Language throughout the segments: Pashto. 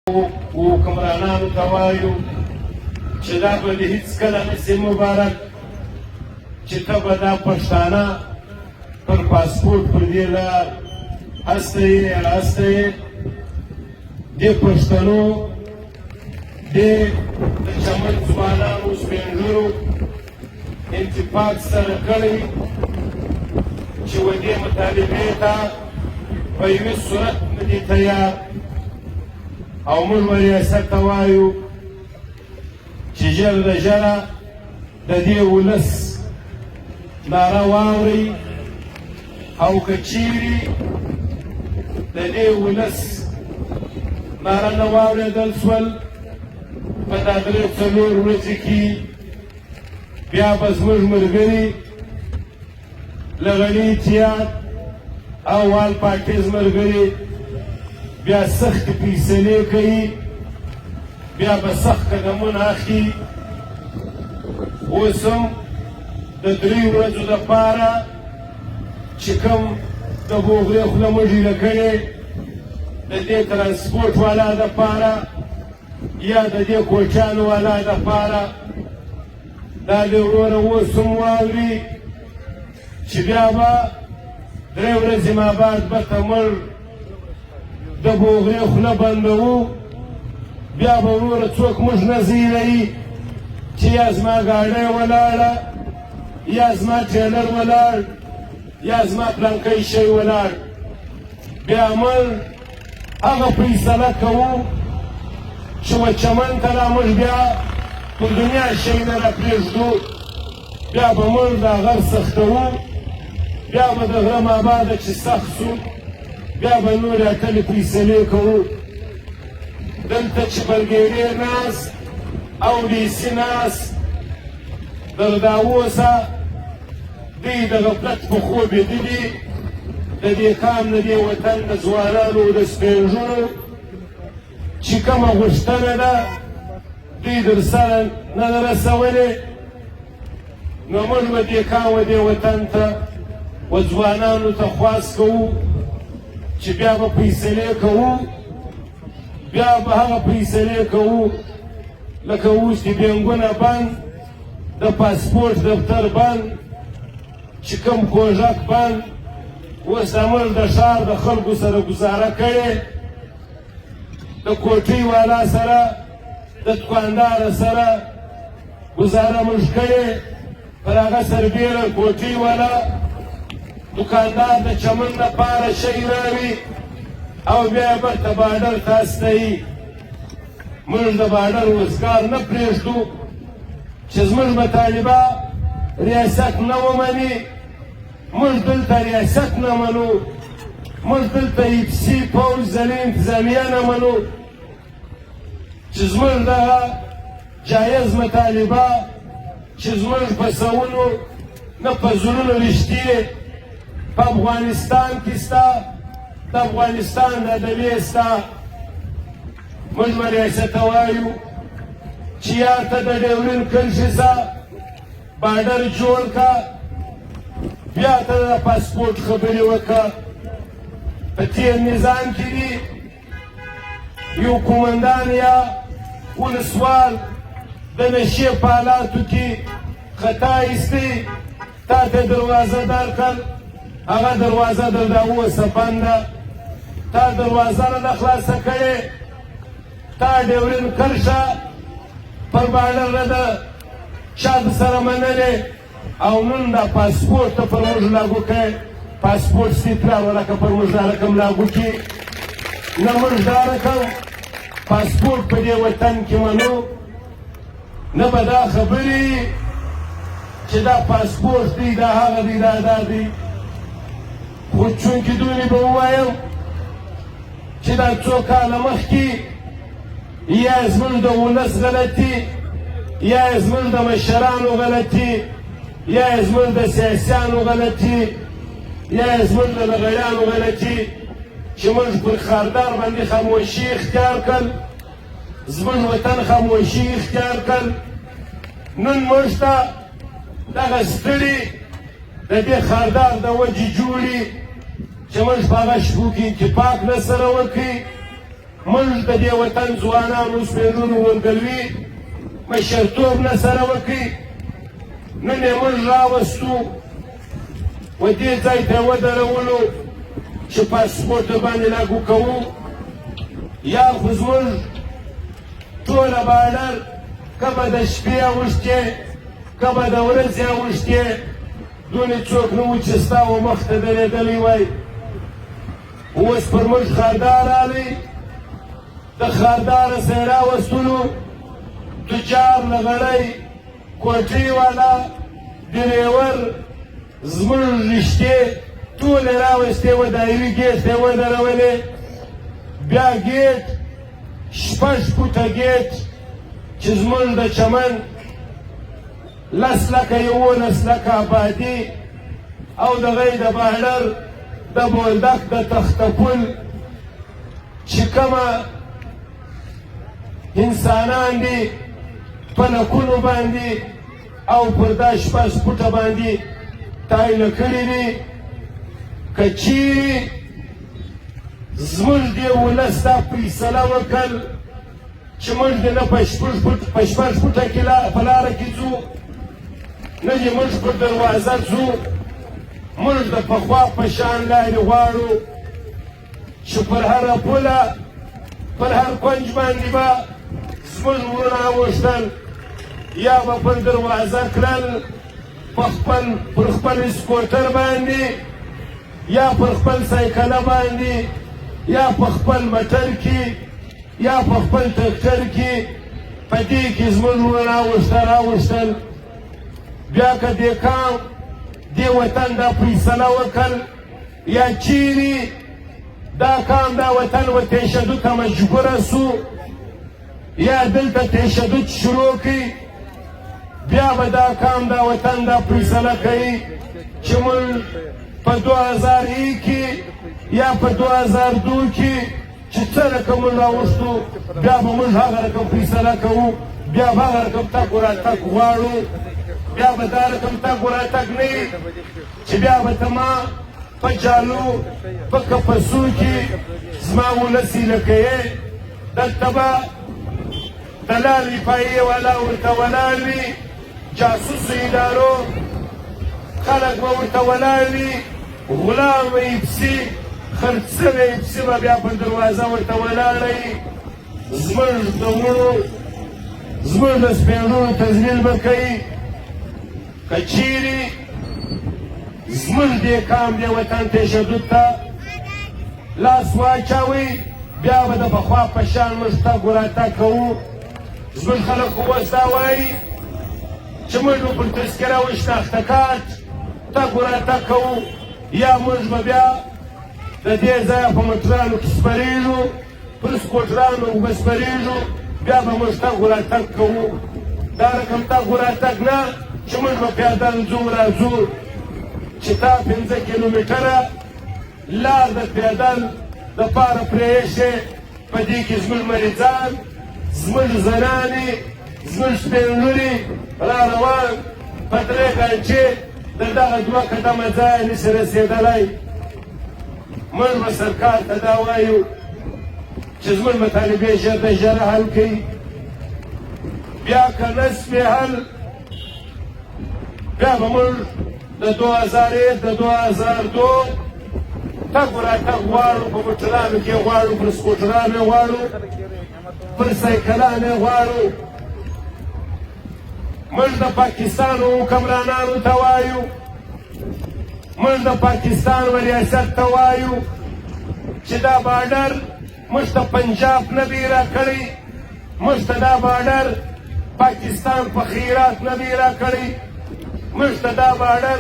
حکمرانانو ته وایو چې دا به دې هېڅکله نسي مبارک چې ته به دا پښتانه پر پاسپورټ پر دې لار هسته یې راسته یې دې پښتنو دې د چمن ځوانانو سپین ږیرو انتفاق سره کړی چې و دې مطالبې ته په یوه صورت نه دي تیار او موږ به ریاست ته وایو چې ژر د ژره د دې ولس ناره واورئ او که چیرې د دې ولس ناره نه واورېدل شول په دا درې څلور ورځې کې بیا به زموږ ملګري لغړي اتحاد او وال پارټیز ملګري بیا سختې فیصلې کوي بیا به سخت قدمونه اخلي اوس هم د درې ورځو دپاره چې کوم د بوغرې خوله موږ ایله کړې د دې ترانسپورټ والا دپاره یا د دې کوچیانو والا دپاره دا دې وروره اوس هم واوري چې بیا به درې ورځې ما بعد بېرته موږ د بوغرې خوله بندوو بیا به وروره څوک موږ نه زیروي چې یا زما ګاډۍ ولاړه یا زما ټریلر ولاړ یا زما پلانکی شی ولاړ بیا موږ هغه فیصله کوو چې و چمن ته را موږ بیا پر دنیا شی نه راپرېږدو بیا به موږ دا غر سختوو بیا به د غره مابعده چې سخت شو بیا به نورې اتلې فیصلې کوو دلته چې بلګیرې ناست او ډیسي ناست تر دا اوسه دوی د غفلت په خوب لیدلي د دې قام د دې وطن د ځوانانو د سپین ږیرو چې کومه غوښتنه ده دوی در سره نه ده رسولې نو موږ به دې قام و دې وطن ته و ځوانانو ته خواست کوو چې بیا به فیصلې کوو بیا به هغه فیصلې کوو لکه اوس چې بینګونه بند د پاسپورټ دفتر بند چې کوم کوژک بند اوس موږ د ښار د خلکو سره ګزاره کړې د کوټۍ والا سره د دوکاندار سره ګزاره موږ کړې پر هغه سربیره کوټۍ والا دوکاندار د چمن لپاره شی راوي او بیا یې بیرته باډر ته استوي موږ د باډر وزګار نه پرېږدو چې زموږ مطالبه ریاست نه ومني موږ دلته ریاست نه منو موږ دلته ایپسي پوځ ځلې انتظامیه نه منو چې زموږ دغه جایز مطالبه چې زموږ په سوونو نه په زړونو رښتې په افغانستان کې سته د افغانستان د ادبیې سته موږ به ریاست ته وایو چې یا ته د ډیورین کرښې څخه باډر جوړ کړه بیا ته د پاسپورټ خبرې وکړه په تېر نظام کې دي یو قومندان یا ولسوال د نشې په حالاتو کې خطا ایستې تا ته دروازه درکړل هغه دروازه در دا اوسه بنده تا دروازه نه ده خلاصه کړې تا ډیورین کرښه پر باډر نه ده چا سره منلې او نن دا پاسپورټ ته پر موږ لاګو کړی پاسپورټ استقرار ولکه پر موږ دا رقم لاګو کړي نه موږ دا رقم پاسپورټ په دې وطن کې منو نه به دا خبرې چې دا پاسپورټ دی دا هغه دی دا دی خو چونکې دوی به ووایم چې دا څو کاله مخکې یا زموږ د ولس غلطي یا زموږ د مشرانو غلطي یا زموږ د سیاسیانو غلطي یا زموږ د لغړیانو غلطي چې موږ پر خاردار باندې خاموشي اختیار کړل زموږ وطن خاموشي اختیار کړل نن موږ ته دغه ستړي د دې خاردار د وجې جوړي چې موږ په هغه شپو کې اتفاق نه سره وکړي موږ د دې وطن ځوانانو سپېرونو ورګلوي مشرتوب نه سره وکړي نن یې موږ راوستو و دې ځای ته یې ودرولو چې پاسپورټ باندې لاګو کوو یا خو زموږ ټوله بارډر که به د شپې اوښتې که به د ورځې اوښتې دونې څوک نه و چې ستا و مخ ته درېدلی وای اوس پر موږ خاردار راغلی د خارداره څه یې راوستلو تجار لغړی کوټۍ والا ډریور زموږ رښتې ټولې راوستې وه دایري ګیټ ته یې ودرولې بیا ګیټ شپږ فوټه ګیټ چې زموږ د چمن 10 لکه 11 لکه آبادي او د غی د بهډر د بولدک د تخته پل چې کومه انسانان دي په لکونو باندې او پر دا 6 فوټه باندې تایله کړي دي که چیرې زموږ دې ولس دا فیصله وکړ چې موږ دې نه په 6 فوټه کې په لاره کې ځو نه دې موږ پر دروازه ځو موږ د پخوا په شان لارې غواړو چې پر هره پوله پر هر کونج باندې به زموږ ورونه اوښتل یا به پر دروازه کړل پر خپل سکوټر باندې یا پر خپل سایکله باندې یا په خپل موټر کې یا په خپل ټکټر کې په دې کې زموږ ورونه راوښتل بیا که دې کام دې وطن دا فیصله وکړ یا چیرې دا کام دا وطن و تشدد ته مجبوره سو یا دلته تشدد شروع کړي بیا به دا کام دا وطن دا فیصله کوي چې موږ په 2001 کې یا په 2002 کې چې څه رقم موږ راوښتو بیا به موږ هغه رقم فیصله کوو بیا به هغه رقم تګ وراتګ غواړو بیا به دا رقم تګ وراتګ نه وي چې بیا به ته ما په جالو په کپسو کې زما ولس هیله کوې دلته به دلال رفایي والا ورته ولاړ وي جاسوسو ادارو خلک به ورته ولاړ وي غلام به یې پسې خرڅ سوی پسې به بیا پر دروازه ورته ولاړه وي زموږ د وړو زموږ د سپېړونو تذلیل به کوي که چیرې زموږ دې کام دې وطن تشدد ته لاس واچوئ بیا به د پخوا په شان موږ تګ وراتګ کوو زموږ خلک خو اوس دا وایي چې موږ به پر تذکره و شناخته کارت تګ وراتګ کوو یا موږ به بیا د دې ځایه په موټرانو کې سپرېږو پر سکوټرانو به سپرېږو بیا به موږ تګ وراتګ کوو دا رقم تګ وراتګ نه چې موږ به پیاده ځو راځو چې تا 5 کیلومتره لار د پیادل دپاره پرېښې په دې کې زموږ مریضان زموږ زنانې زموږ سپین لوري را روان په 3 غنچې د دغه 2 قدمه ځای نشي رسېدلی موږ به سرکار ته دا وایو چې زموږ مطالبې ژر نه ژر حل کړي بیا که نسوې حل بیا به موږ د 2001 د 2002 تګ وراتګ غواړو په موټرانو کې غواړو پر سکوټرانو غواړو پر سایکلانو غواړو موږ د پاکستان حکمرانانو ته وایو موږ د پاکستان ریاست ته وایو چې دا بارډر موږ ته پنجاب نه دی راکړی موږ ته دا بارډر پاکستان په خیرات نه دی راکړی موږ ته دا بارډر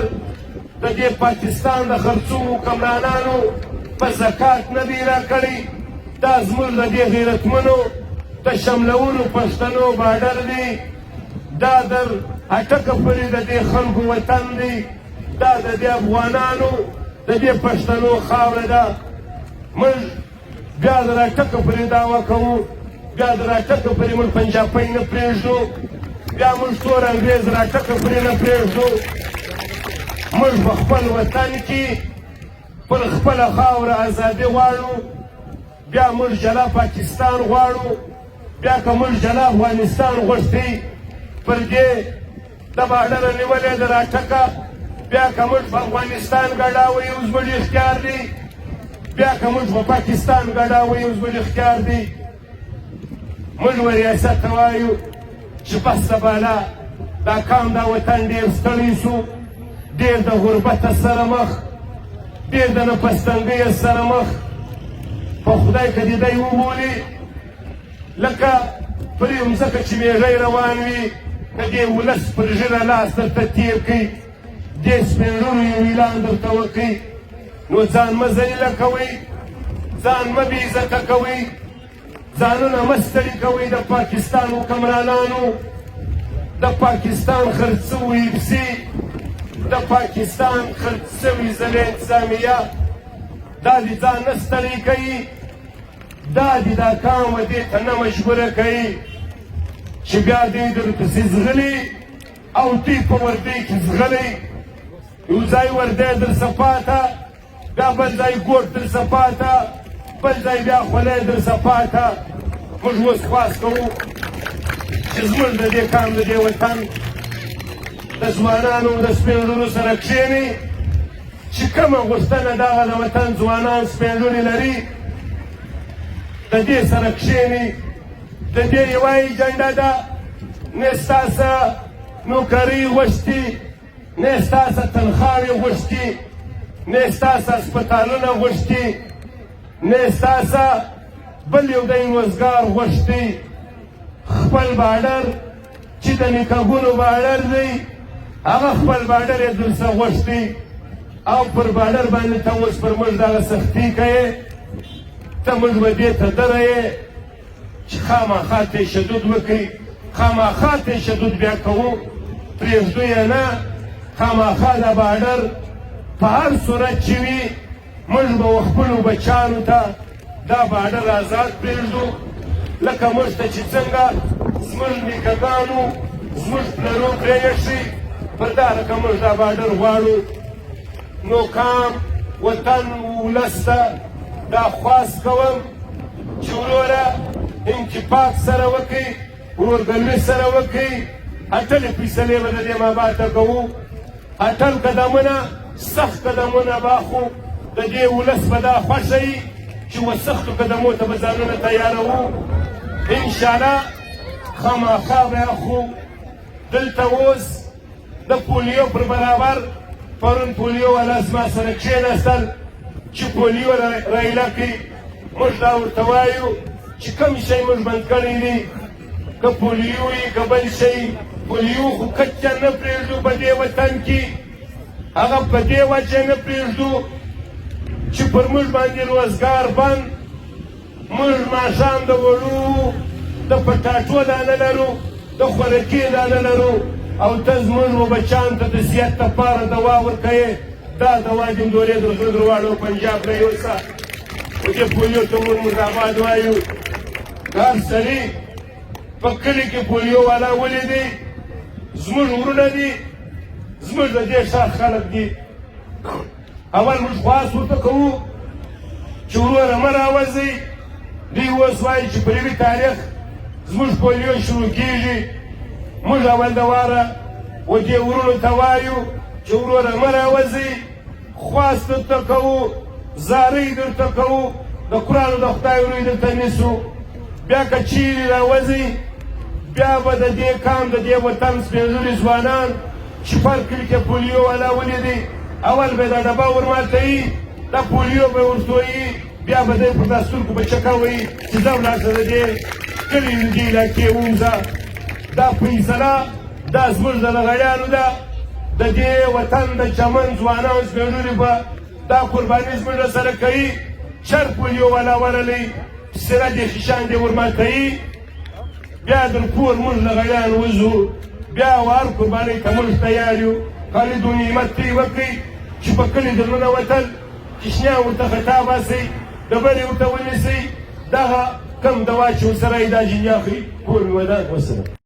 د دې پاکستان د خرڅو حکمرانانو په زکات نه دی راکړی دا زموږ د دې غیرتمنو د شملولو پښتنو بارډر دی دا در اټکه پورې د دې خلکو وطن دی دا د دې افغانانو د دې پښتنو خاوره ده موږ بیا د راټکه پورې دعوه کوو بیا د راټکه پورې موږ پنجابی نه پرېږدو بیا موږ تور انګرېز راټکه پورې نه پرېږدو موږ په خپل وطن کې پر خپله خاوره ازادي غواړو بیا موږ جلا پاکستان غواړو، بیا که موږ جلا افغانستان غوښتی پر دې د باډره نیولې ده راټکه، بیا که موږ په افغانستان ګډاوو یو زموږ اختیار دی، بیا که موږ په پاکستان ګډاوو یو زموږ اختیار دی. موږ به ریاست ته وایو چې بس د بالا دا قام دا وطن ډېر ستړی سو، ډېر د غربته سره مخ، ډېر د نفستنګۍ سره مخ. په خدای که دې دی وبولي لکه پر یو مځکه چې میږی روان وي، د دې ولس پر ژیره لاس درته تېر کړي، دې سپین ږیرو یو اعلان درته وکړي، نو ځان مه ذلیله کوئ، ځان مه بې عزته کوئ، ځانونه مه ستړي کوئ. د پاکستان حکمرانانو، د پاکستان خرڅ شوي پسې، د پاکستان خرڅ شوي ضلع انتظامیه دا دې ځان نه ستړی کوي، دا دې دا قام دې ته نه مجبوره کوي چې بیا دې درپسې ځغلي او دوی په وردۍ کې ځغلي، یو ځای وردۍ درڅه پاته، بیا بل ځای ګوټ درڅه پاته، بل ځای بیا خولۍ درڅه پاته. موږ اوس خواست کوو چې زموږ د دې قام د دې وطن د ځوانانو د سپین ږیرو سره کښېني چې کومه غوښتنه دغه د وطن ځوانان سپین ږیري لري، د دې سره کښېني. د دې یوه ایجنډه ده، نه ستاسو نوکرۍ غوښتي، نه ستاسو تنخواوې غوښتي، نه ستاسو هسپتالونه غوښتي، نه ستاسو بل یو دی روزګار غوښتي. خپل باډر چې د نیکهګونو باډر دی، هغه خپل باډر یې درڅه غوښتي او پر باډر باندې ته اوس پر موږ دغه سختي کوې، ته موږ به دې ته دره یې چې خامخا تشدد وکړي. خامخا تشدد بیا کوو، پرېږدو یې نه. خامخا د باډر په هر صورت چې وي موږ به خپلو بچیانو ته دا باډر آزاد پرېږدو، لکه موږ ته چې څنګه زموږ نیکهګانو زموږ پلرو پرېښي، پر دا رقم موږ دا باډر غواړو. نو قام وطن ولس ته دا خواست کوم چې وروره انتفاق سره وکړئ، ورورګلوي سره وکړئ. اټلې فیصلې به د دې مابعد ته کوو، اټل قدمونه سخت قدمونه به اخلو. د دې ولس به دا خوښه وي چې و سختو قدمو ته به ځانونه تیاروو. انشاءالله خامخا به اخلو. دلته اوس د پولیو پر برابر پرون پولیو والا زما سره کښېناستل چې پولیو رایله کړي. موږ دا ورته وایو چې کوم شی موږ بند کړی دی، که پولیو وي که بل شی، پولیو خو کچه نه پرېږدو په دې وطن کې. هغه په دې وجه نه پرېږدو چې پر موږ باندې روزګار بند، موږ ماښام د وړو د پټاټو دانه لرو، د خوراکي دانه لرو، او ته زموږ بچیانو ته د صحت لپاره دوا ورکوې. دا دوا د مدورې د غرواړو پنجاب نه یوسه. خو دې پولیو ته موږ مرحباد وایو. هر سړي په کلي کې پولیو والا ولیدي، زموږ ورونه دي، زموږ د دې ښار خلک دي. اول موږ خواست ورته کوو چې وروره مه راوځئ. دوی اوس وایي چې په نوي تاریخ زموږ پولیو شروع کېږي. موږ اول د واره و دې ورونو ته وایو چې وروره مه راوځئ. خواست درته کوو، زارۍ درته کوو، د قرآن د خدای روی درته نیسو. بیا که چیرې راوځئ، بیا به د دې قام د دې وطن سپین ږیري ځوانان چې پر کلي کې پولیو والا ولیدي، اول به دا ډبه ورماتوي، دا پولیو به ورتویي، بیا به دی پر دا سترګو به چکه وایي چې ځه ولاړ شه د دې کلي د دې علاقې ووځه. دا فیصله دا زموږ د لغړیانو ده. د دې وطن د چمن ځوانانو سپین ږیري به دا قرباني زموږ سره کوي. چر پولیو والا ورلی سره دې خیشان دې ورماتوي، بیا در کور موږ لغړیان وځو، بیا هر قربانۍ ته موږ تیار یو. خالد و نعمت ته یې وکړئ چې په کلي در ننوتل، کشنیان ورته خطا باسئ، ډبرې ورته ونیسئ، دغه کم دوا چې ورسره یې دا جنیا اخلي کور مې ودان. وسلام.